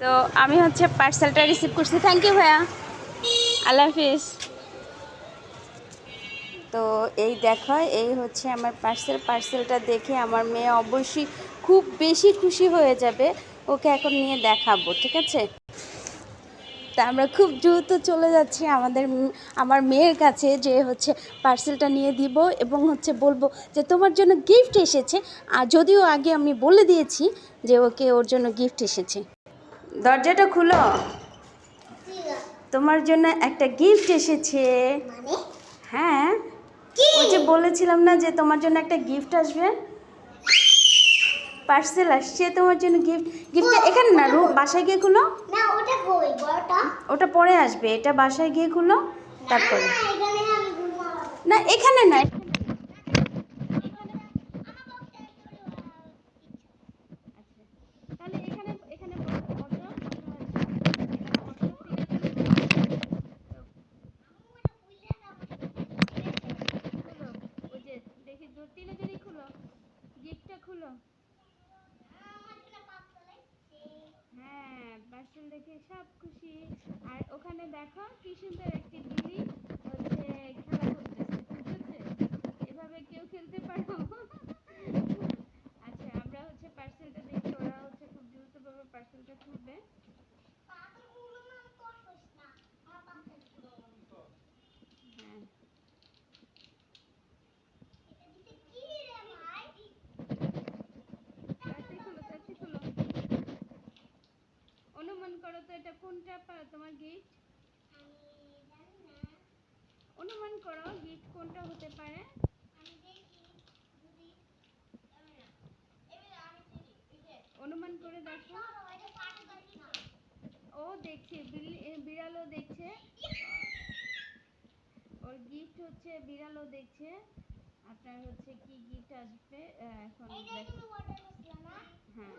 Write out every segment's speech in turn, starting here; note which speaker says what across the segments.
Speaker 1: তো আমি হচ্ছে পার্সেলটা রিসিভ করছি। থ্যাংক ইউ ভাইয়া, আল্লাহ হাফিজ। তো এই দেখো, এই হচ্ছে আমার পার্সেলটা দেখে আমার মেয়ে অবশ্যই খুব বেশি খুশি হয়ে যাবে। ওকে এখন নিয়ে দেখাবো, ঠিক আছে? তা আমরা খুব দ্রুত চলে যাচ্ছি আমার মেয়ের কাছে, যে হচ্ছে পার্সেলটা নিয়ে দিব এবং হচ্ছে বলবো যে তোমার জন্য গিফট এসেছে। আর যদিও আগে আমি বলে দিয়েছি যে ওর জন্য গিফট এসেছে। দরজাটা খুলো, তোমার জন্য একটা গিফট এসেছে। হ্যাঁ, ওই যে বলেছিলাম না যে তোমার জন্য একটা গিফট আসবে, পার্সেল আসছে তোমার জন্য গিফটটা এখানে না, বাসায় গিয়ে খুলো।
Speaker 2: না, ওটা কই বড়টা?
Speaker 1: ওটা পরে আসবে, এটা বাসায় গিয়ে খুলো তারপরে। না এখানে না, তাহলে এখানে এখানে ওই যে দেখি তিনজনই খুলো, গিফটটা খুলো। হ্যাঁ, পার্সেল দেখে সব খুশি। আর ওখানে দেখো কি সুন্দর একটি বিলি হচ্ছে খেলা করতেছে, বুঝেছে? এভাবে কেউ খেলতে পারো? আচ্ছা, আমরা হচ্ছে পার্সেলটা দেখি, ওরা হচ্ছে খুব দ্রুতভাবে পার্সেলটা খুলবে। হ্যাঁ, তাড়াতাড়ি খুলো। অনুমান করো তো এটা কোনটা তোমার গিফট? অনুমান করো গিফট কোনটা হতে পারে। অনুমান করে দেখো। ও দেখছে, বিড়ালও দেখছে, ওর গিফট হচ্ছে বিড়ালও দেখছে। আপনার হচ্ছে কি গিফট আসবে এখন দেখো। হ্যাঁ,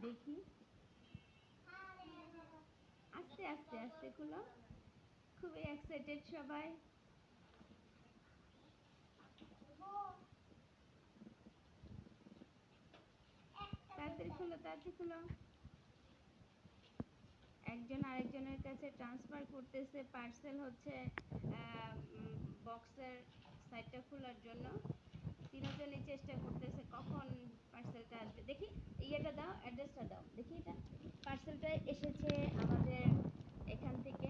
Speaker 1: দেখি, আস্তে আস্তে আস্তে খুলো, খুবই এক্সাইটেড সবাই। তাড়াতাড়ি খুলো। একজন আরেকজনের কাছে ট্রান্সফার করতেছে পার্সেল হচ্ছে বক্সের সাইডটা খোলার জন্য। তিনজনই চেষ্টা করতেছে কখন পার্সেলটা আসবে। দেখি ইয়েটা দাও, অ্যাড্রেসটা দাও দেখি। এটা পার্সেলটা এসেছে আমাদের এখান থেকে,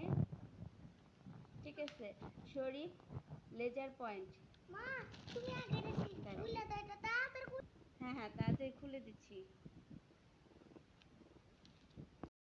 Speaker 1: ঠিক আছে? শরীফ লেজার পয়েন্ট। মা, তুমি আগে খুলে দাও এটা তাড়াতাড়ি। হ্যাঁ হ্যাঁ, তাড়াতাড়ি খুলে দিচ্ছি।